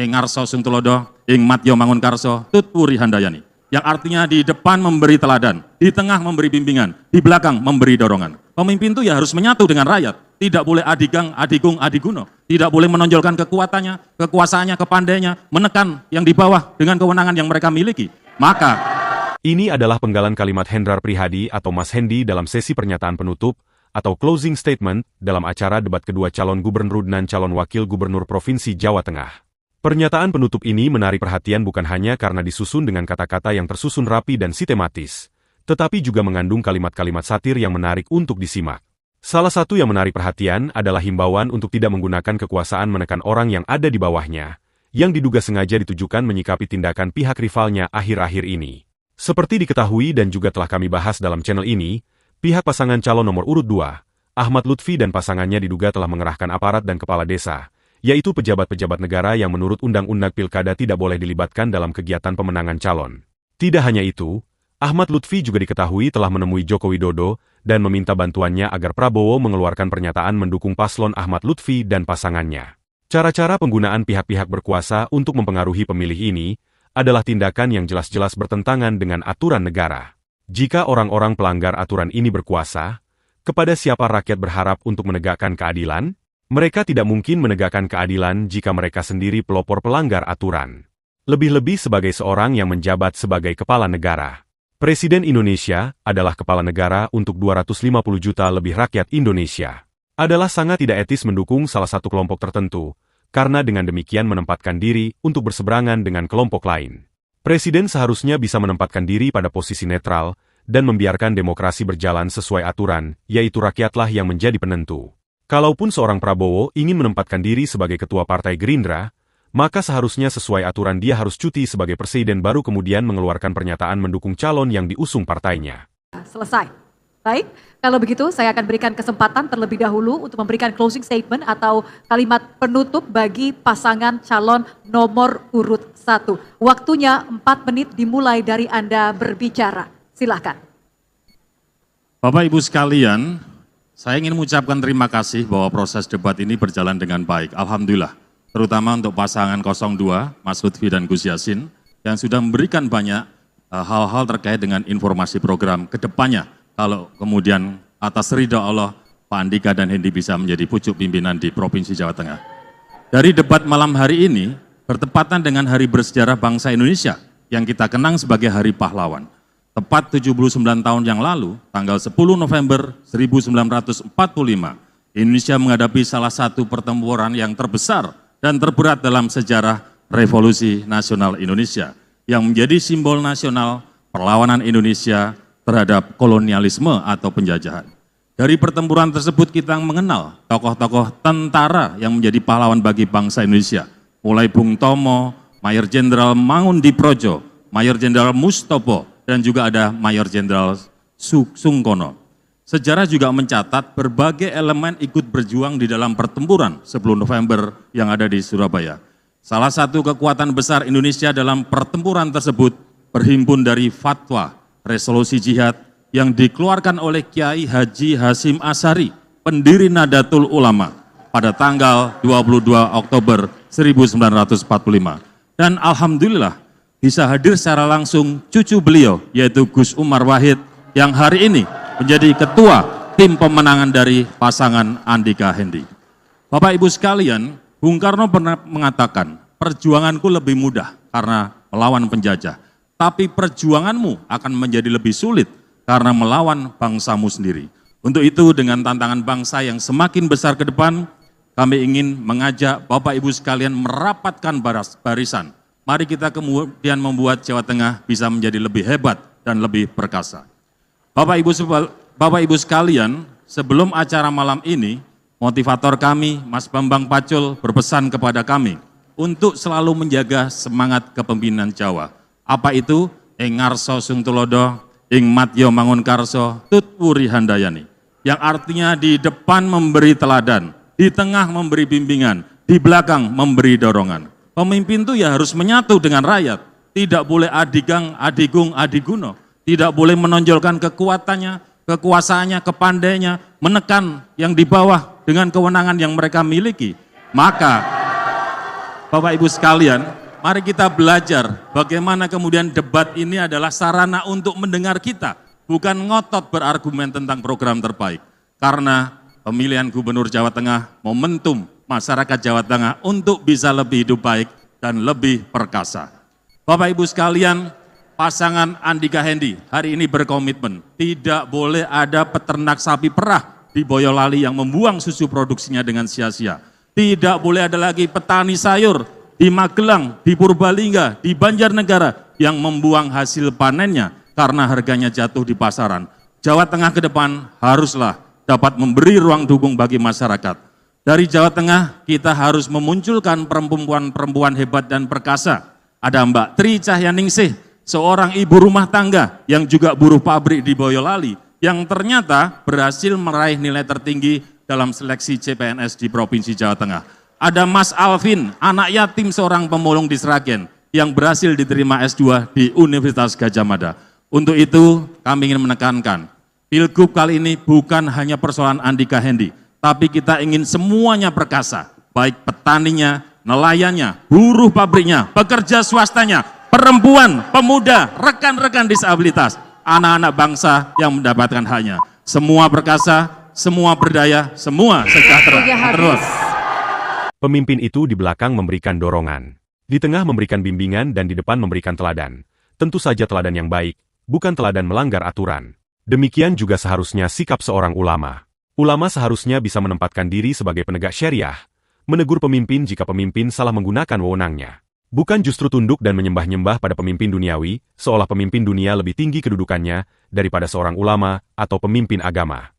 ing ngarsa sing tulodo, ing matya mangun karso, tutpuri handayani. Yang artinya di depan memberi teladan, di tengah memberi bimbingan, di belakang memberi dorongan. Pemimpin itu ya harus menyatu dengan rakyat, tidak boleh adigang, adigung, adiguno, tidak boleh menonjolkan kekuatannya, kekuasaannya, kepandainya, menekan yang di bawah dengan kewenangan yang mereka miliki. Maka ini adalah penggalan kalimat Hendrar Prihadi atau Mas Hendi dalam sesi pernyataan penutup atau closing statement dalam acara debat kedua calon gubernur dan calon wakil gubernur Provinsi Jawa Tengah. Pernyataan penutup ini menarik perhatian bukan hanya karena disusun dengan kata-kata yang tersusun rapi dan sistematis, tetapi juga mengandung kalimat-kalimat satir yang menarik untuk disimak. Salah satu yang menarik perhatian adalah himbauan untuk tidak menggunakan kekuasaan menekan orang yang ada di bawahnya, yang diduga sengaja ditujukan menyikapi tindakan pihak rivalnya akhir-akhir ini. Seperti diketahui dan juga telah kami bahas dalam channel ini, pihak pasangan calon nomor urut 2, Ahmad Lutfi dan pasangannya diduga telah mengerahkan aparat dan kepala desa, yaitu pejabat-pejabat negara yang menurut Undang-Undang Pilkada tidak boleh dilibatkan dalam kegiatan pemenangan calon. Tidak hanya itu, Ahmad Lutfi juga diketahui telah menemui Joko Widodo dan meminta bantuannya agar Prabowo mengeluarkan pernyataan mendukung paslon Ahmad Lutfi dan pasangannya. Cara-cara penggunaan pihak-pihak berkuasa untuk mempengaruhi pemilih ini adalah tindakan yang jelas-jelas bertentangan dengan aturan negara. Jika orang-orang pelanggar aturan ini berkuasa, kepada siapa rakyat berharap untuk menegakkan keadilan? Mereka tidak mungkin menegakkan keadilan jika mereka sendiri pelopor pelanggar aturan. Lebih-lebih sebagai seorang yang menjabat sebagai kepala negara. Presiden Indonesia adalah kepala negara untuk 250 juta lebih rakyat Indonesia. Adalah sangat tidak etis mendukung salah satu kelompok tertentu, karena dengan demikian menempatkan diri untuk berseberangan dengan kelompok lain. Presiden seharusnya bisa menempatkan diri pada posisi netral, dan membiarkan demokrasi berjalan sesuai aturan, yaitu rakyatlah yang menjadi penentu. Kalaupun seorang Prabowo ingin menempatkan diri sebagai ketua Partai Gerindra, maka seharusnya sesuai aturan dia harus cuti sebagai presiden baru kemudian mengeluarkan pernyataan mendukung calon yang diusung partainya. Selesai. Baik, kalau begitu saya akan berikan kesempatan terlebih dahulu untuk memberikan closing statement atau kalimat penutup bagi pasangan calon nomor urut 1. Waktunya 4 menit dimulai dari Anda berbicara. Silakan. Bapak Ibu sekalian, saya ingin mengucapkan terima kasih bahwa proses debat ini berjalan dengan baik. Alhamdulillah, terutama untuk pasangan 02, Mas Lutfi dan Gus Yassin, yang sudah memberikan banyak hal-hal terkait dengan informasi program ke depannya. Kalau kemudian atas ridha Allah, Pak Andika dan Hendi bisa menjadi pucuk pimpinan di Provinsi Jawa Tengah. Dari debat malam hari ini, bertepatan dengan hari bersejarah bangsa Indonesia, yang kita kenang sebagai Hari Pahlawan. Tepat 79 tahun yang lalu, tanggal 10 November 1945, Indonesia menghadapi salah satu pertempuran yang terbesar dan terberat dalam sejarah Revolusi Nasional Indonesia, yang menjadi simbol nasional perlawanan Indonesia terhadap kolonialisme atau penjajahan. Dari pertempuran tersebut kita mengenal tokoh-tokoh tentara yang menjadi pahlawan bagi bangsa Indonesia, mulai Bung Tomo, Mayor Jenderal Mangundiprojo, Mayor Jenderal Mustopo, dan juga ada Mayor Jenderal Sungkono. Sejarah juga mencatat berbagai elemen ikut berjuang di dalam pertempuran 10 November yang ada di Surabaya. Salah satu kekuatan besar Indonesia dalam pertempuran tersebut berhimpun dari fatwa resolusi jihad yang dikeluarkan oleh Kiai Haji Hasyim Asy'ari, pendiri Nahdlatul Ulama, pada tanggal 22 Oktober 1945. Dan alhamdulillah, bisa hadir secara langsung cucu beliau, yaitu Gus Umar Wahid, yang hari ini menjadi ketua tim pemenangan dari pasangan Andika Hendi. Bapak Ibu sekalian, Bung Karno pernah mengatakan, perjuanganku lebih mudah karena melawan penjajah, tapi perjuanganmu akan menjadi lebih sulit karena melawan bangsamu sendiri. Untuk itu, dengan tantangan bangsa yang semakin besar ke depan, kami ingin mengajak Bapak Ibu sekalian merapatkan barisan. Mari kita kemudian membuat Jawa Tengah bisa menjadi lebih hebat dan lebih perkasa. Bapak Ibu sekalian, sebelum acara malam ini, motivator kami, Mas Bambang Pacul, berpesan kepada kami untuk selalu menjaga semangat kepemimpinan Jawa. Apa itu? Ing ngarsa sing tulodo, ing matya mangun karso, tutpuri handayani. Yang artinya di depan memberi teladan, di tengah memberi bimbingan, di belakang memberi dorongan. Pemimpin itu ya harus menyatu dengan rakyat, tidak boleh adigang, adigung, adiguno, tidak boleh menonjolkan kekuatannya, kekuasaannya, kepandainya, menekan yang di bawah dengan kewenangan yang mereka miliki. Maka Bapak Ibu sekalian, mari kita belajar bagaimana kemudian debat ini adalah sarana untuk mendengar kita, bukan ngotot berargumen tentang program terbaik. Karena pemilihan Gubernur Jawa Tengah momentum masyarakat Jawa Tengah untuk bisa lebih hidup baik dan lebih perkasa. Bapak Ibu sekalian, pasangan Andika Hendi hari ini berkomitmen tidak boleh ada peternak sapi perah di Boyolali yang membuang susu produksinya dengan sia-sia. Tidak boleh ada lagi petani sayur di Magelang, di Purbalingga, di Banjarnegara yang membuang hasil panennya karena harganya jatuh di pasaran. Jawa Tengah ke depan haruslah dapat memberi ruang dukung bagi masyarakat. Dari Jawa Tengah kita harus memunculkan perempuan-perempuan hebat dan perkasa. Ada Mbak Tri Cahyaningsih, seorang ibu rumah tangga yang juga buruh pabrik di Boyolali, yang ternyata berhasil meraih nilai tertinggi dalam seleksi CPNS di Provinsi Jawa Tengah. Ada Mas Alvin, anak yatim seorang pemulung di Sragen, yang berhasil diterima S2 di Universitas Gadjah Mada. Untuk itu kami ingin menekankan, Pilgub kali ini bukan hanya persoalan Andika Hendi, tapi kita ingin semuanya perkasa, baik petaninya, nelayannya, buruh pabriknya, pekerja swastanya, perempuan, pemuda, rekan-rekan disabilitas, anak-anak bangsa yang mendapatkan haknya. Semua perkasa, semua berdaya, semua sejahtera. Terus. Pemimpin itu di belakang memberikan dorongan, di tengah memberikan bimbingan dan di depan memberikan teladan. Tentu saja teladan yang baik, bukan teladan melanggar aturan. Demikian juga seharusnya sikap seorang ulama. Ulama seharusnya bisa menempatkan diri sebagai penegak syariah, menegur pemimpin jika pemimpin salah menggunakan wewenangnya. Bukan justru tunduk dan menyembah-nyembah pada pemimpin duniawi, seolah pemimpin dunia lebih tinggi kedudukannya daripada seorang ulama atau pemimpin agama.